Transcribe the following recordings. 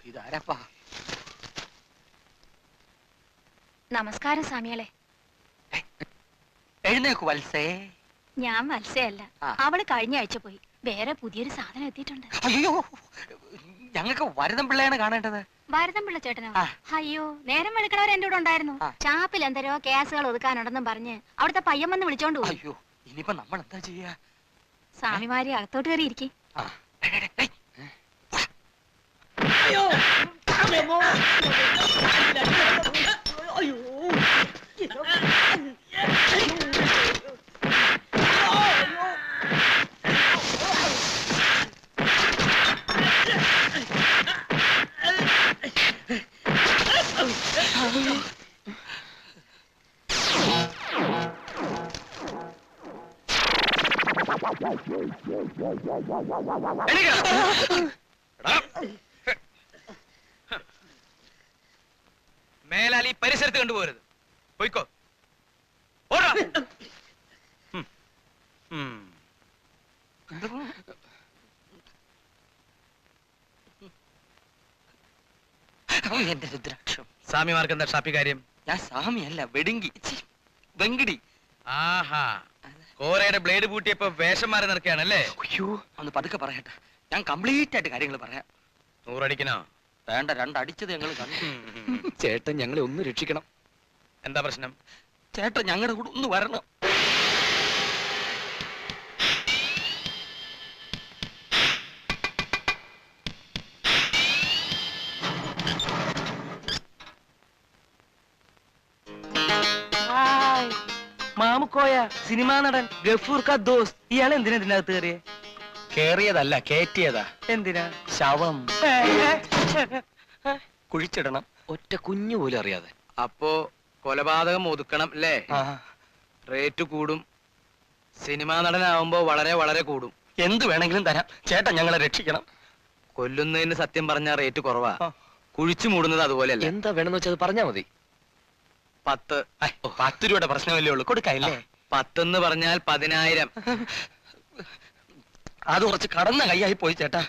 ഇതാരപ്പാ? നമസ്കാരം സ്വാമികളെ. എഴുന്നേക്കു വത്സേ. ഞാൻ വത്സയല്ല, അവള് കഴിഞ്ഞ ആഴ്ച പോയി. വേറെ പുതിയൊരു സാധനം എത്തിയിട്ടുണ്ട്. അയ്യോ, ഞങ്ങൾക്ക് വരദം പിള്ളയാണ് കാണേണ്ടത്. ഭാരതം പിള്ള ചേട്ടനോ? അയ്യോ, നേരം വെളുക്കണവർ എന്റെ കൂടെ ഉണ്ടായിരുന്നു. ചാപ്പിൽ എന്തരോ കേസുകൾ ഒതുക്കാനുണ്ടെന്നും പറഞ്ഞ് അവിടുത്തെ പയ്യൻ വന്ന് വിളിച്ചോണ്ട് പോയി. അയ്യോ, ഇനിയിപ്പോ നമ്മൾ എന്താ ചെയ്യാ? സ്വാമിമാരി അകത്തോട്ട് കയറിയിരിക്കെ. മേലാൽ ഈ പരിസരത്ത് കണ്ടുപോകരുത്. പോയിക്കോ. എന്റെ രുദ്രാക്ഷം. സ്വാമിമാർക്ക് എന്താ ഷാപ്പി കാര്യം? ഞാൻ സ്വാമിയല്ല, വെടുങ്കി വെങ്കിടി. ആഹാ, കോരയുടെ ബ്ലേഡ് പൂട്ടിയപ്പോ വേഷം മാറി നടക്കുകയാണല്ലേ? അയ്യോ, ഒന്ന് പതുക്കെ പറയട്ടെ. ഞാൻ കംപ്ലീറ്റ് ആയിട്ട് കാര്യങ്ങൾ പറയാം. 100 അടിക്കണോ? വേണ്ട, 2 അടിച്ചത് ഞങ്ങൾ കണ്ടു. ചേട്ടൻ ഞങ്ങളെ ഒന്ന് രക്ഷിക്കണം. എന്താ പ്രശ്നം? ചേട്ടൻ ഞങ്ങളുടെ കൂടെ ഒന്ന് വരണം. മാമുക്കോയ, സിനിമാ നടൻ ഗഫൂർ ക ദോസ്ത്. ഇയാൾ എന്തിനാ ഇതിനകത്ത് കയറിയേ? കേറിയതല്ല, കേറ്റിയതാ. എന്തിനാ? ശവം കുഴിച്ചിടണം. ഒറ്റ കുഞ്ഞു പോലും അറിയാതെ. അപ്പോ കൊലപാതകം ഒതുക്കണം അല്ലേ? റേറ്റ് കൂടും. സിനിമാ നടനാവുമ്പോ വളരെ വളരെ കൂടും. എന്ത് വേണമെങ്കിലും തരാം. ചേട്ടൻ ഞങ്ങളെ രക്ഷിക്കണം. കൊല്ലുന്നതിന് സത്യം പറഞ്ഞ റേറ്റ് കുറവാ. കുഴിച്ചു മൂടുന്നത് അതുപോലെയല്ല. എന്താ വേണമെന്ന് വെച്ചാൽ പറഞ്ഞാ മതി. 10. 10 രൂപയുടെ പ്രശ്നമല്ലേ ഉള്ളൂ, കൊടുക്കാല്ലേ? 10 എന്ന് പറഞ്ഞാൽ 10,000. അത് കുറച്ച് കടന്ന കൈയായി പോയി ചേട്ടാ.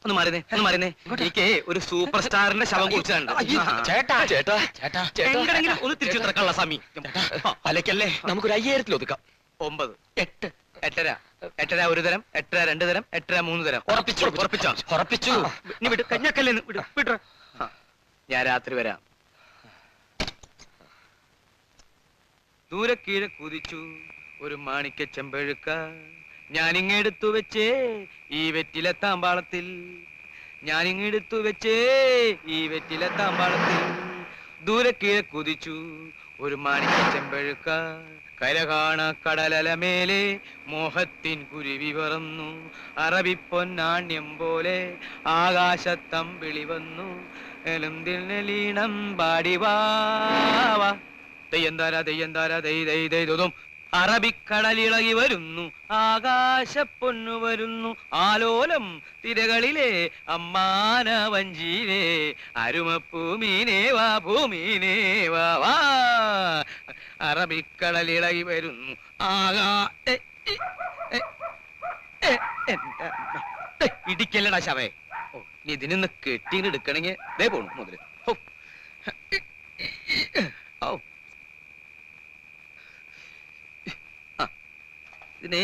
ഒന്ന് മരുന്നേ. എനിക്ക് ഒരു സൂപ്പർ സ്റ്റാറിന്റെ ശവം കുറിച്ചുണ്ട്. ചേട്ടാ ചേട്ടാ ചേട്ടാ എങ്ങനെങ്കിലും ഒന്ന് തിരിച്ചു തിരക്കുള്ള സമി അലക്കല്ലേ. നമുക്കൊരു 5000 ഒതുക്കാം. 9, 8, 8.5, 8.5 ഒരു തരം, 8.5 2 തരം, 8.5 3 തരം. ഉറപ്പിച്ചു. നീ വിട്ട് കഞ്ഞക്കല്ലേ വിട്ട. ഞാൻ രാത്രി വരാം. ദൂരെ കീഴെ കുതിച്ചു ഒരു മാണിക്ക ചെമ്പഴുക്ക, ഞാനിങ്ങെടുത്തു വെച്ചേ ഈ വെറ്റിലെ താമ്പാളത്തിൽ. ഞാനിങ്ങെടുത്തു വെച്ചേ ഈ വെറ്റിലെ താമ്പാളത്തിൽ. ദൂരെ കീഴെ കുതിച്ചു ഒരു മാണിക്ക ചെമ്പഴുക്ക, കര കാണ കടലല മേലെ മോഹത്തിൻ കുരുവി പറന്നു. അറബിപ്പൊന്നാണ്യം പോലെ ആകാശത്തമ്പിളി വന്നു. എലുംതിൽനലീണം പാടിവാവ തെയ്യന്താര ദൈതും. അറബിക്കടലിളകി വരുന്നു, ആകാശപ്പൊന്നു വരുന്നു. ആലോലം തിരകളിലെ അമ്മാന വഞ്ചീരേ, അരുമപ്പൂമീനേ വാ ഭൂമീനേ വാ വാ. അറബിക്കടലിളകി വരുന്നു, ഇടിക്കല്ലടാ ശവേ. നീ ഇതിനൊന്ന് കെട്ടിയെടുക്കണെങ്കിൽ ദേ പോണു മുതല്. ഇതിനെ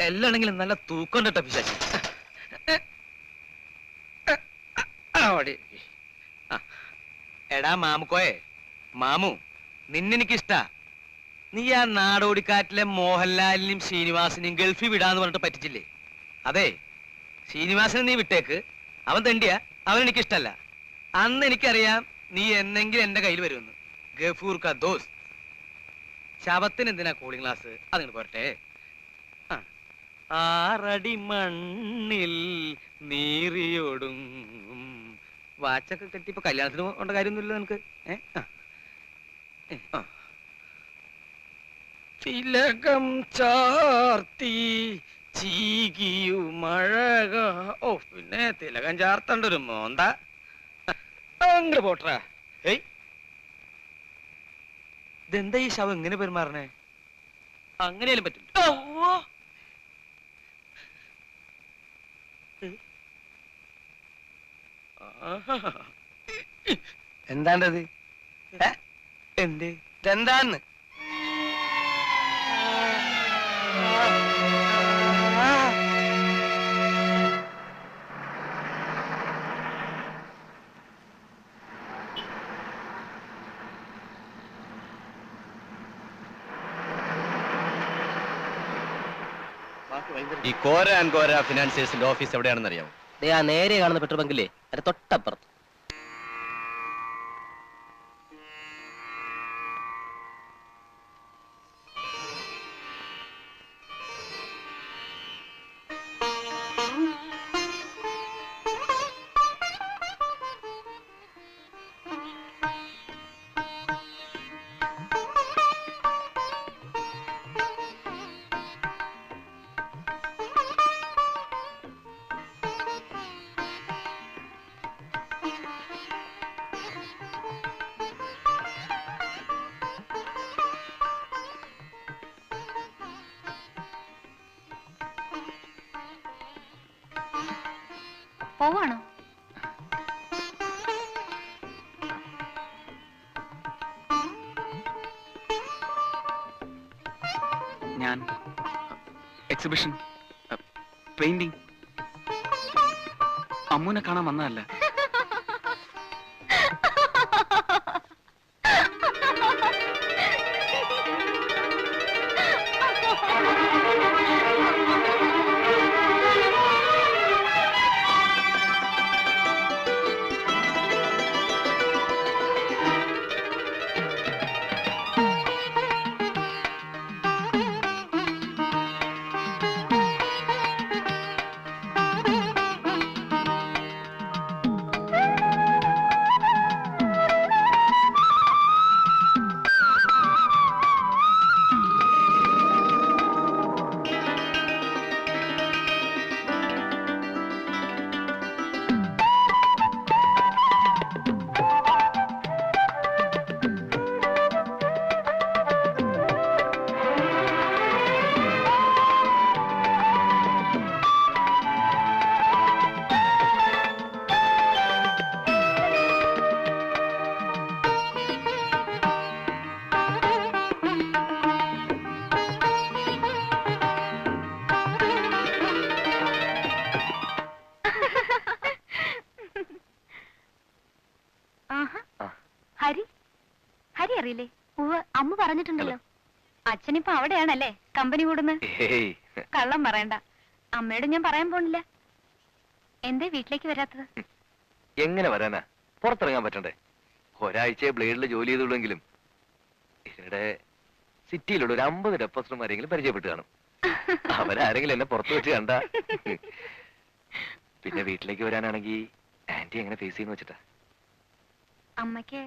എല്ലാണെങ്കിലും നല്ല തൂക്കം കേട്ട പിശാചി. എടാ മാമുക്കോയെ, മാമു നിന്നെനിക്കിഷ്ടാ. നീ ആ നാടോടിക്കാറ്റിലെ മോഹൻലാലിനെയും ശ്രീനിവാസിനെയും ഗൾഫിൽ വിടാന്ന് പറഞ്ഞിട്ട് പറ്റിച്ചില്ലേ? അതെ, ശ്രീനിവാസനെ നീ വിട്ടേക്ക്, അവൻ തെണ്ടിയാ, അവനെനിക്കിഷ്ടല്ല. അന്ന് എനിക്കറിയാം നീ എന്നെങ്കിലും എന്റെ കയ്യിൽ വരുമെന്ന്. ഗഫൂർ ക ദോസ്ത്. ശവത്തിന് എന്തിനാ കൂളിംഗ് ഗ്ലാസ്? അതിന് പോരട്ടെ. 6 അടി മണ്ണിൽ നീറിയൊടുങ്ങും. വാച്ചൊക്കെ കെട്ടി ഇപ്പൊ കല്യാണത്തിന് കൊണ്ട കാര്യമൊന്നുമില്ല നിനക്ക്. തിലകം ചാർത്തി ചീകിയുമഴക. ഓ, പിന്നെ തിലകം ചാർത്തണ്ട ഒരു മോന്ത. അങ്ങോട്ട് പോട്ടാ. ഇതെന്താ ഈ ശവം എങ്ങനെ പെരുമാറണേ? അങ്ങനെയാലും പറ്റില്ല. എന്താണ്ടത്? എന്ത്? ഇതെന്താന്ന്? ഈ കോര ആൻഡ് കോര ഫിനാൻസിയേഴ്സിന്റെ ഓഫീസ് എവിടെയാണെന്ന് അറിയാമോ? ആ നേരെ കാണുന്ന പെട്രോൾ ബങ്കില്ലേ, അതിന്റെ തൊട്ടപ്പുറത്ത്. പോവാണോ? ഞാൻ എക്സിബിഷൻ, പെയിന്റിംഗ്, അമ്മൂനെ കാണാൻ വന്നതല്ല. ഹരി, ഹരി അറിയില്ലേ? അമ്മ പറഞ്ഞിട്ടുണ്ടല്ലോ. അച്ഛനിപ്പോ അവിടെയാണല്ലേ കമ്പനി കൂടുന്നത്. കള്ളം പറയണ്ട, അമ്മയോട് ഞാൻ പറയാൻ പോണില്ല. എന്തേ വീട്ടിലേക്ക് വരാത്തത്? എങ്ങനെ വരാനാ? പുറത്തിറങ്ങാൻ പറ്റണ്ടേ? ഒരാഴ്ചയെ ബ്ലേഡിൽ ജോലി ചെയ്തുള്ളെങ്കിലും ഇവിടെ സിറ്റിയിലുള്ള ഒരു 50 ഡെപ്പോസിറ്റർമാരെങ്കിലും പരിചയപ്പെട്ട് കാണും. അവരാരെങ്കിലും എന്നെ പുറത്തു വെച്ച് കണ്ട. പിന്നെ വീട്ടിലേക്ക് വരാനാണെങ്കിൽ ആന്റി എങ്ങനെ ഫേസ് ചെയ്യുന്ന വെച്ചിട്ടാ. അമ്മയ്ക്ക്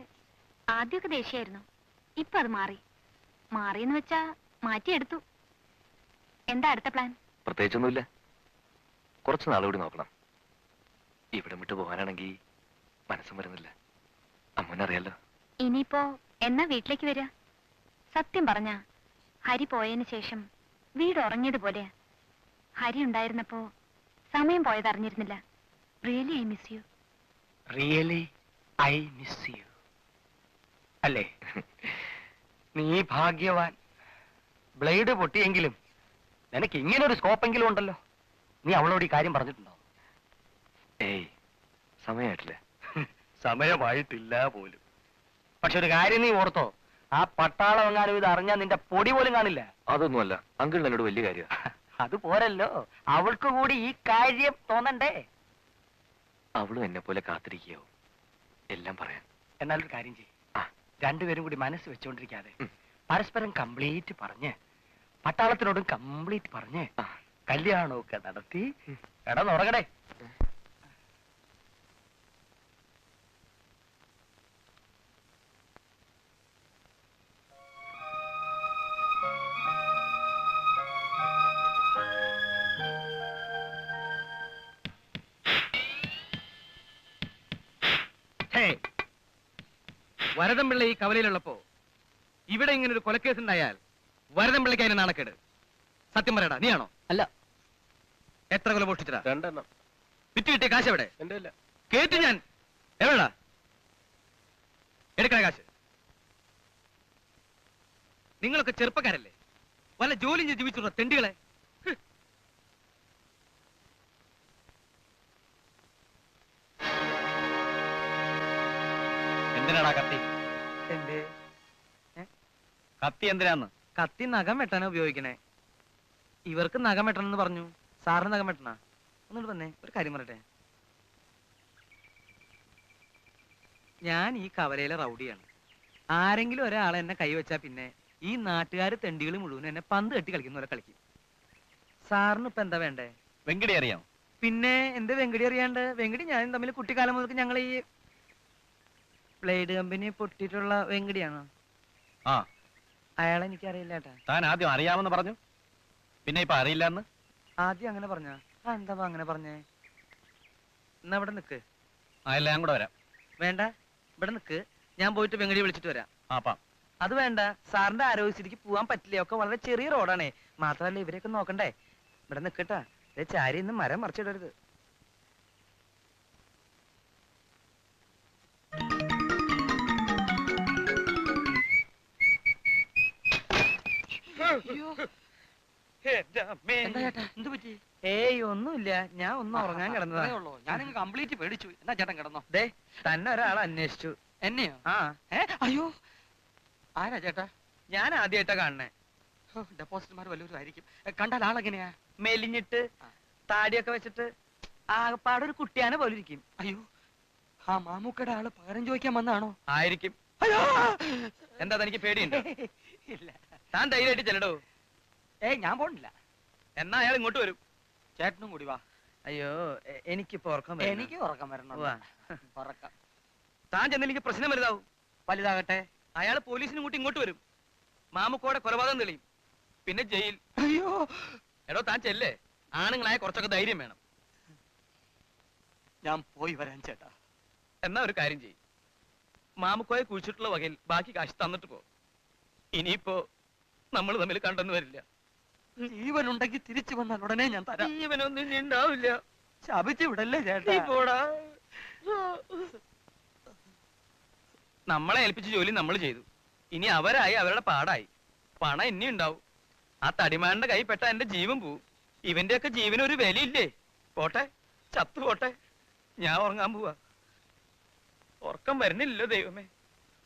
ആദ്യമൊക്കെ ദേഷ്യായിരുന്നു, ഇപ്പൊ അത് മാറിയെന്ന് വെച്ചാ മാറ്റിയെടുത്തു. എന്താ അടുത്ത പ്ലാൻ? പ്രത്യേകിച്ചൊന്നുമില്ല, കുറച്ച് നാൾ കൂടി നോക്കണം. ഇവിടെ വിട്ട് പോകാനാണെങ്കിൽ മനസ്സും വരുന്നില്ല. അമ്മനറിയാലോ. ഇനിയിപ്പോ എന്നാ വീട്ടിലേക്ക് വരിക? സത്യം പറഞ്ഞ ഹരി പോയതിനു ശേഷം വീട് ഉറങ്ങിയതുപോലെ. ഹരി ഉണ്ടായിരുന്നപ്പോ സമയം പോയത് അറിഞ്ഞിരുന്നില്ല. Really I miss you. Really I miss you അല്ലേ? നീ ഭാഗ്യവാൻ. ബ്ലേഡ് പൊട്ടിയെങ്കിലും നിനക്ക് ഇങ്ങനെ ഒരു സ്കോപ്പെങ്കിലും ഉണ്ടല്ലോ. നീ അവളോട് ഈ കാര്യം പറഞ്ഞിട്ടുണ്ടോ? ഏയ്, സമയമായിട്ടില്ല. സമയമായിട്ടില്ല പോലും. പക്ഷെ ഒരു കാര്യം നീ ഓർത്തോ, ആ പട്ടാളം എങ്ങാനും ഇത് അറിഞ്ഞാൽ നിന്റെ പൊടി പോലും കാണില്ല. അതൊന്നുമല്ല, അങ്കിൾ എന്നോട് വലിയ കാര്യം. അത് പോരല്ലോ, അവൾക്ക് കൂടി ഈ കാര്യം തോന്നണ്ടേ? അവളും എന്നെ പോലെ കാത്തിരിക്കുകയാവും എല്ലാം പറയാൻ. എന്നാലൊരു കാര്യം ചെയ്യും, രണ്ടുപേരും കൂടി മനസ്സ് വെച്ചോണ്ടിരിക്കാതെ പരസ്പരം കംപ്ലീറ്റ് പറഞ്ഞ്, പട്ടാളത്തിനോടും കംപ്ലീറ്റ് പറഞ്ഞ് കല്യാണമൊക്കെ നടത്തി കിടന്നുറങ്ങടേ. വരദംപിള്ള ഈ കവലയിലുള്ളപ്പോ ഇവിടെ ഇങ്ങനെ ഒരു കൊലക്കേസ് ഉണ്ടായാൽ വരദംപിള്ളയ്ക്ക് അതിന് നാണക്കേട്. സത്യം പറയടാ, നീയാണോ? അല്ല. എത്ര കൊല മോഷ്ടിച്ചടാ? 2 എണ്ണം. വിറ്റ് കിട്ടിയ കാശ് എവിടെ? എന്റെ ഇല്ല. കേട്ടു ഞാൻ. എവിടാ എടുക്കണ കാശ്? നിങ്ങളൊക്കെ ചെറുപ്പക്കാരല്ലേ, വല്ല ജോലി ചെയ്ത് ജീവിച്ചുള്ള തെണ്ടികളെ. എന്തിനാടാ കത്തി? എന്തേ? കത്തി എന്തിനാന്ന്? കത്തി നഖം വെട്ടാനാ ഉപയോഗിക്കണേ. ഇവർക്ക് നഖം വെട്ടണമെന്ന് പറഞ്ഞു. സാറിന് നഖം വെട്ടണ? ഒന്നുകൂടെ വന്നേ, ഒരു കാര്യം പറയട്ടെ. ഞാൻ ഈ കവലയിലെ റൗഡിയാണ്. ആരെങ്കിലും ഒരാളെ എന്നെ കൈവച്ചാ പിന്നെ ഈ നാട്ടുകാര് തെണ്ടികൾ മുഴുവൻ എന്നെ പന്ത് കെട്ടി കളിക്കുന്ന പോലെ കളിക്കും. സാറിന് ഇപ്പൊ എന്താ വേണ്ടേ? വെങ്കടി അറിയാം? പിന്നെ എന്ത് വെങ്കടി അറിയാണ്ട്? വെങ്കടി ഞാനും തമ്മിൽ കുട്ടിക്കാലം മുതൽ ഞങ്ങൾ ഈ ബ്ലേഡ് കമ്പനി പൊട്ടിയിട്ടുള്ള വെങ്കടിയാണോ? ആ, അയാളെ എനിക്കറിയില്ല ഏട്ടാ. താൻ ആദ്യം അറിയാമെന്ന് പറഞ്ഞു, പിന്നെ ഇപ്പൊ അറിയില്ലെന്ന്. ആദ്യം അങ്ങനെ പറഞ്ഞ എന്താ അങ്ങനെ പറഞ്ഞേ? എന്നാ ഇവിടെ നിക്ക്. അല്ല, ഞാൻ കൂടെ വരാം. വേണ്ട, ഇവിടെ നിക്ക്. ഞാൻ പോയിട്ട് വെങ്കടി വിളിച്ചിട്ട് വരാം. അത് വേണ്ട, സാറിന്റെ ആരോഗ്യസ്ഥിതിക്ക് പോവാൻ പറ്റില്ല. ഒക്കെ വളരെ ചെറിയ റോഡാണേ. മാത്രമല്ല ഇവരെയൊക്കെ നോക്കണ്ടേ. ഇവിടെ നിക്കട്ടാ. ചാരി ഇന്ന് മരം മറിച്ചിടരുത്. ഏയ് ഒന്നുമില്ല, ഞാൻ ഒന്നും ഉറങ്ങാൻ കിടന്നതാ. ഞാനങ്ങ് കംപ്ലീറ്റ് പേടിച്ചു. എന്നാ ചേട്ടൻ കിടന്നോ? ദേ തന്നെ ഒരാൾ അന്വേഷിച്ചു. എന്നെയോ? ആ, അയ്യോ, ആരാ ചേട്ടാ? ഞാൻ ആദ്യമായിട്ടാ കാണണേ. ഡെപ്പോസിറ്റ്മാർ വല്ലവരും ആയിരിക്കും. കണ്ടാൽ ആളെങ്ങനെയാ? മെലിഞ്ഞിട്ട് താടിയൊക്കെ വെച്ചിട്ട് ആകപ്പാടെ ഒരു കുട്ടിയാനെ പോലെ ഇരിക്കും. അയ്യോ, ആ മാമൂക്കയുടെ ആള് പകരം ചോദിക്കാൻ വന്നാണോ? ആയിരിക്കും. അയ്യോ, എന്താ തനിക്ക് പേടിയുണ്ടോ? ഇല്ല. താൻ ധൈര്യമായിട്ട് ചെല്ലടോ. ഞാൻ പോണില്ല. എന്നാ അയാൾ ഇങ്ങോട്ട് വരും. ചേട്ടനും കൂടി വാ. അയ്യോ, എനിക്കിപ്പോ ഉറക്കം വരുന്നു. എനിക്ക് ഉറക്കം വരണം. ഉവ്വ. ഉറക്കം താൻ ചെന്നെനിക്ക് പ്രശ്നം വലുതാവും. വലുതാകട്ടെ. അയാൾ പോലീസിനും കൂട്ടി ഇങ്ങോട്ട് വരും. മാമുക്കോടെ കൊലപാതകം തെളിയും, പിന്നെ ജയിൽ. അയ്യോ, എടോ താൻ ചെല്ലേ. ആണുങ്ങളായ കുറച്ചൊക്കെ ധൈര്യം വേണം. ഞാൻ പോയി വരാൻ ചേട്ടാ. എന്നാ ഒരു കാര്യം ചെയ്യും, മാമുക്കോയെ കുഴിച്ചിട്ടുള്ള വകയിൽ ബാക്കി കാശ് തന്നിട്ട് പോ. ഇനിയിപ്പോ നമ്മൾ തമ്മിൽ കണ്ടെന്ന് വരില്ല. ജീവനുണ്ടെങ്കിൽ തിരിച്ചു വന്നാൽ ഉടനെ ഞാൻ തരാം. ജീവനൊന്നും ഇനി ഉണ്ടാവില്ല. ശപിച്ചു വിടല്ലേ ചേട്ടാ. നീ പോടാ. നമ്മളെ ഏൽപ്പിച്ച ജോലി നമ്മൾ ചെയ്തു. ഇനി അവരായി അവരുടെ പാടായി. പണം ഇനി ഉണ്ടാവും. ആ തടിമാന്റെ കൈ പെട്ട എന്റെ ജീവൻ പോവും. ഇവന്റെയൊക്കെ ജീവന് ഒരു വിലയില്ലേ? പോട്ടെ, ചത്തു പോട്ടെ. ഞാൻ ഉറങ്ങാൻ പോവാ. ഉറക്കം വരുന്നില്ലല്ലോ ദൈവമേ.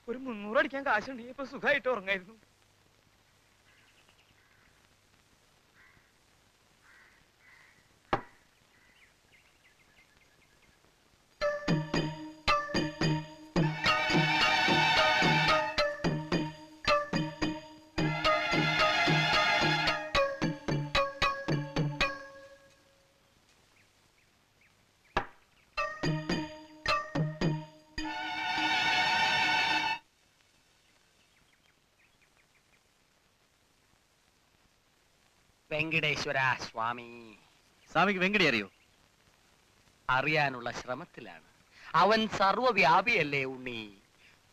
ഒരു 300 അടിക്കാൻ കാശുണ്ടെങ്കിൽ ഇപ്പൊ സുഖമായിട്ട് ഉറങ്ങായിരുന്നു. വെങ്കടേശ്വര സ്വാമി. സ്വാമിക്ക് വെങ്കടി അറിയോ? അറിയാനുള്ള ശ്രമത്തിലാണ്. അവൻ സർവവ്യാപിയല്ലേ ഉണ്ണി.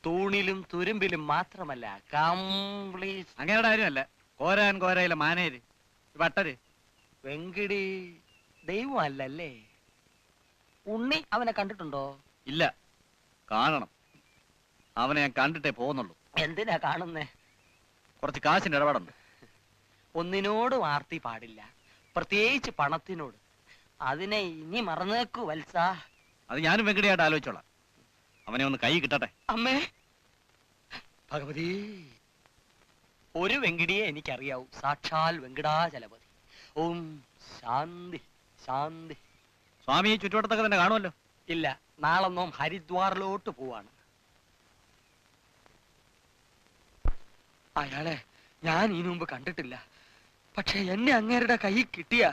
തൂണിലും തുരുമ്പിലും മാത്രമല്ല, കംപ്ലീറ്റ്. അങ്ങനെയുടെ കാര്യമല്ല. കോരയിലെ മാനേര് വട്ടര്. വെങ്കടി ദൈവമല്ലല്ലേ? ഉണ്ണി അവനെ കണ്ടിട്ടുണ്ടോ? ഇല്ല, കാണണം. അവനെ ഞാൻ കണ്ടിട്ടേ പോകുന്നുള്ളൂ. എന്തിനാ കാണുന്നേ? കുറച്ച് കാശിന്റെ ഇടപാടുണ്ട്. ഒന്നിനോടും ആർത്തി പാടില്ല, പ്രത്യേകിച്ച് പണത്തിനോട്. അതിനെ ഇനി മറന്നേക്കു വത്സ. അത് ഞാനും വെങ്കടിയായിട്ട് ആലോചിച്ചോളാം. അവനെ ഒന്ന് കൈ കിട്ടട്ടെ. അമ്മേ ഭഗവതി, ഒരു വെങ്കടിയെ എനിക്കറിയാവൂ, സാക്ഷാൽ വെങ്കടാചലപതി. ഓം ശാന്തി ശാന്തി. സ്വാമി ഈ ചുറ്റുവട്ടത്തൊക്കെ തന്നെ കാണുമല്ലോ. ഇല്ല, നാളൊന്നും ഹരിദ്വാറിലോട്ട് പോവാണ്. അയാളെ ഞാൻ ഈ മുമ്പ് കണ്ടിട്ടില്ല. പക്ഷെ എന്നെ അങ്ങേരുടെ കൈ കിട്ടിയ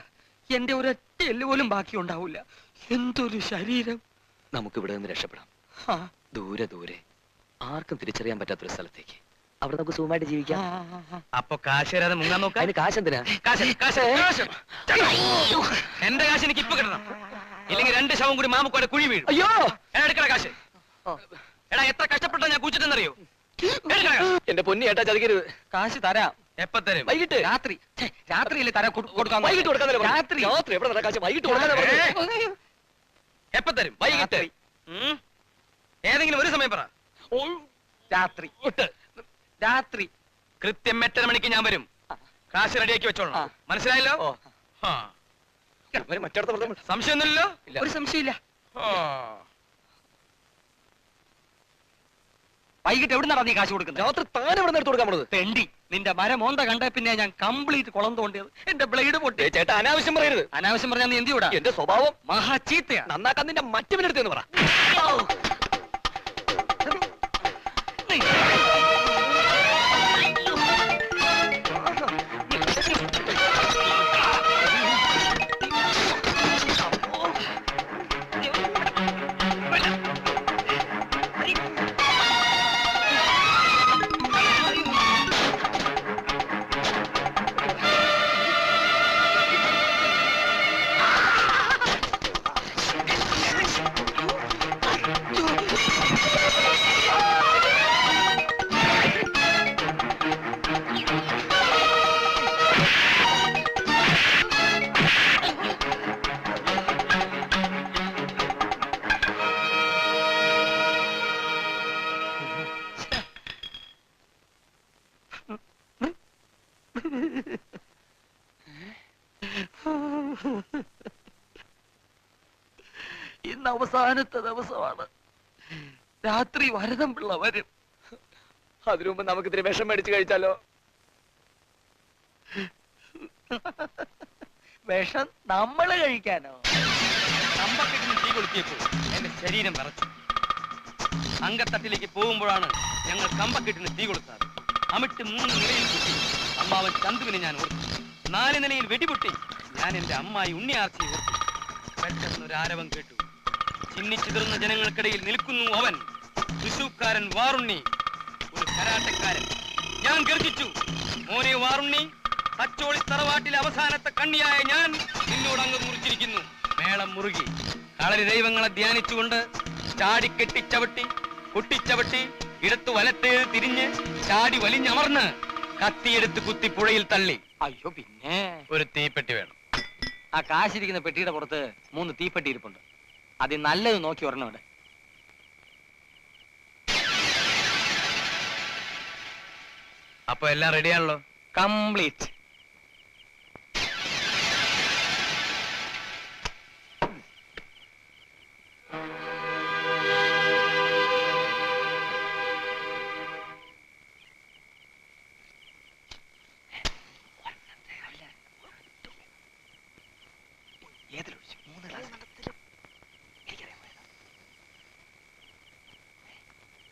എന്റെ ഒരൊറ്റ എല്ല് പോലും ബാക്കി ഉണ്ടാവില്ല. എന്തൊരു ശരീരം. നമുക്കിവിടെ നിന്ന് രക്ഷപ്പെടാം. ദൂരെ ദൂരെ ആർക്കും തിരിച്ചറിയാൻ പറ്റാത്തൊരു സ്ഥലത്തേക്ക്. അവിടെ നമുക്ക് സുഖമായിട്ട് ജീവിക്കാം. അപ്പൊ കാശ് തരാതെ മുങ്ങാൻ നോക്കാം. അതിന് കാശെന്തിനാ? എന്റെ കാശ് എനിക്ക് ഇപ്പൊ കിട്ടണം. ഇല്ലെങ്കിൽ 2 ശവം കൂടി മാമുക്കോടെ കുഴി വീഴും. അയ്യോ, എടുക്കണ കാശ്. എടാ എത്ര കഷ്ടപ്പെട്ടാ ഞാൻ കുഴിച്ചിട്ടെന്നറിയോ? എന്റെ പൊന്നി ഏട്ടാ ചതിക്കരുത്. കാശ് തരാം. എപ്പ തരും? വൈകിട്ട്. രാത്രി. രാത്രിയില് തരാൻ കൊടുക്കാൻ. വൈകിട്ട് കൊടുക്കാൻ. രാത്രി. രാത്രി എവിടെ കാശ്? വൈകിട്ട് കൊടുക്കാൻ. എപ്പ തരും? വൈകിട്ട്. ഏതെങ്കിലും ഒരു സമയം പറ. ഓ, രാത്രി രാത്രി കൃത്യം 8:30 മണിക്ക് ഞാൻ വരും. കാശ് റെഡിയാക്കി വെച്ചോളാം. ആ. മനസ്സിലായല്ലോ? ഓ. ആ. സംശയമൊന്നുമില്ലല്ലോ? ഒരു സംശയമില്ല. ആ. വൈകിട്ട് എവിടെ നടന്നീ കാശ് കൊടുക്കുന്നത്? രാത്രി താൻ എവിടെ എടുത്ത് കൊടുക്കാൻ പോണത്? തെണ്ടി, നിന്റെ മരമോന്ത കണ്ട പിന്നെ ഞാൻ കംപ്ലീറ്റ് കുളം തോണ്ടിയത്. എന്റെ ബ്ലേഡ് പൊട്ടി. ചേട്ടാ അനാവശ്യം പറയരുത്. അനാവശ്യം പറഞ്ഞാൽ നീ എന്ത് ചെയ്യൂടാ? എന്റെ സ്വഭാവം മഹാ ചീത്തയാ. നന്നാക്കാൻ നിന്റെ മറ്റവനെടുത്തെന്ന് പറ. ഇന്ന് അവസാനത്തെ ദിവസമാണ്. രാത്രി വരദം പിള്ള വരും. അതിനു മുമ്പ് നമുക്ക് ഇത്തിരി വിഷം മേടിച്ച് കഴിച്ചാലോ? വിഷം നമ്മള് കഴിക്കാനോ? കമ്പക്കെട്ടിന് തീ കൊളുത്തിയപ്പോൾ എന്റെ ശരീരം വിറച്ചു. അങ്കത്തട്ടിലേക്ക് പോകുമ്പോഴാണ് ഞങ്ങൾ കമ്പക്കെട്ടിന് തീ കൊളുത്താറ്. അമിട്ട് 3 നിലയിൽ പൊട്ടി അമ്മാവൻ ചന്തുവിനെ ഞാൻ ഓർത്തു. 4 നിലയിൽ വെടിപൊട്ടി ഞാൻ എന്റെ അമ്മായി ഉണ്ണിയാർച്ചയെ ഓർത്തു. പെട്ടെന്നൊരു ആരവം കേട്ടു. ചിന്നിച്ചിതറുന്ന ജനങ്ങൾക്കിടയിൽ നിൽക്കുന്നു അവൻ, തൃശൂക്കാരൻ വാറുണ്ണി, ഒരു കരാട്ടക്കാരൻ. ഞാൻ ഗർജിച്ചു, മോനെ വാറുണ്ണി, തച്ചോളി തറവാട്ടിലെ അവസാനത്തെ കണ്ണിയായ ഞാൻ നിന്നോട് അങ്ങ് മുറിച്ചിരിക്കുന്നു. മേളം മുറുകി. കളരി ദൈവങ്ങളെ ധ്യാനിച്ചുകൊണ്ട് ചാടിക്കെട്ടിച്ചവട്ടി പൊട്ടിച്ചവട്ടി ഇടത്തു വലത്തേ തിരിഞ്ഞ് ചാടി വലിഞ്ഞമർന്ന് കത്തിയെടുത്ത് കുത്തി പുഴയിൽ തള്ളി. അയ്യോ, പിന്നെ ഒരു തീപ്പെട്ടി വേണം. ആ കാശിരിക്കുന്ന പെട്ടിയുടെ പുറത്ത് 3 തീപ്പെട്ടി ഇരിപ്പുണ്ട്. അതിൽ നല്ലത് നോക്കി ഒരെണ്ണം ഇവിടെ. അപ്പൊ എല്ലാം റെഡിയാണല്ലോ? കംപ്ലീറ്റ്.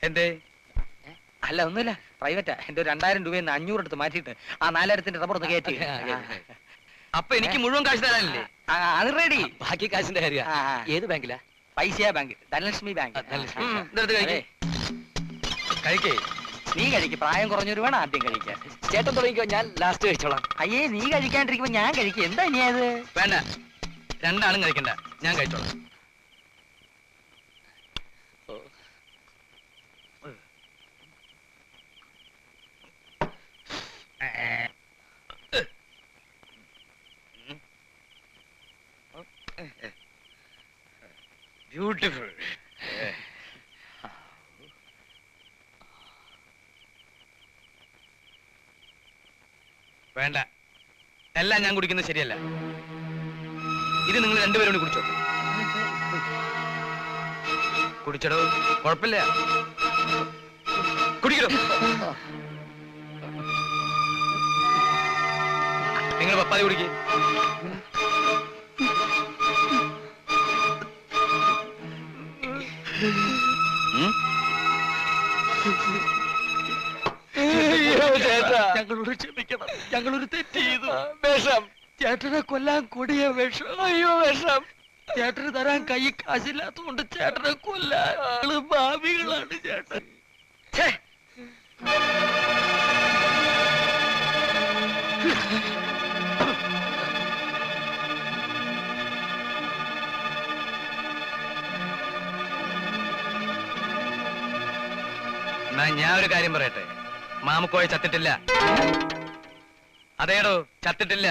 എന്തേ? അല്ല, ഒന്നുമില്ല, പ്രൈവറ്റാ. എന്റെ ഒരു 2000 രൂപയിൽ നിന്ന് 500 എടുത്ത് മാറ്റിയിട്ട് ആ 4000ന്റെ റബ്ബർ ഒന്ന് കയറ്റി. അപ്പൊ എനിക്ക് മുഴുവൻ കാശ് തരാനില്ലേ? അത് റെഡി. ബാക്കി കാശിന്റെ കാര്യ. ഏത് ബാങ്കിലാ? പൈസ ബാങ്ക്, ധനലക്ഷ്മി ബാങ്ക്. കഴിക്കേ. നീ കഴിക്ക്. പ്രായം കുറഞ്ഞൊരു വേണം ആദ്യം കഴിക്കാൻ. ചേട്ടൻ തുടങ്ങിക്കോ, ഞാൻ ലാസ്റ്റ് കഴിച്ചോളാം. അയ്യേ, നീ കഴിക്കാണ്ടിരിക്കുമ്പോ ഞാൻ കഴിക്കും. എന്താ നീ അത്? വേണ്ട, രണ്ടാളും കഴിക്കണ്ട, ഞാൻ കഴിച്ചോളാം. ബ്യൂട്ടിഫുൾ. വേണ്ട, എല്ലാം ഞാൻ കുടിക്കുന്നത് ശരിയല്ല. ഇത് നിങ്ങൾ രണ്ടുപേരും കൂടി കുടിച്ചോ. കുടിച്ചടോ, കുഴപ്പമില്ല. കുടിക്കണോ? നിങ്ങൾ പപ്പാതി കുടിക്കേ. ഞങ്ങളോട് ക്ഷമിക്കണം, ഞങ്ങളൊരു തെറ്റ് ചെയ്തു. വിഷം ചേട്ടനെ കൊല്ലാൻ കൊടിയ വിഷം. അയ്യോ വിഷം. ചേട്ടന് തരാൻ കൈ കാശില്ലാത്തതുകൊണ്ട് ചേട്ടനെ കൊല്ലാൻ ഞങ്ങള് ഭാവികളാണ് ചേട്ടൻ. എന്നാ ഞാൻ ഒരു കാര്യം പറയട്ടെ. മാമുക്കോയ ചത്തിട്ടില്ല. അതേടോ, ചത്തിട്ടില്ല.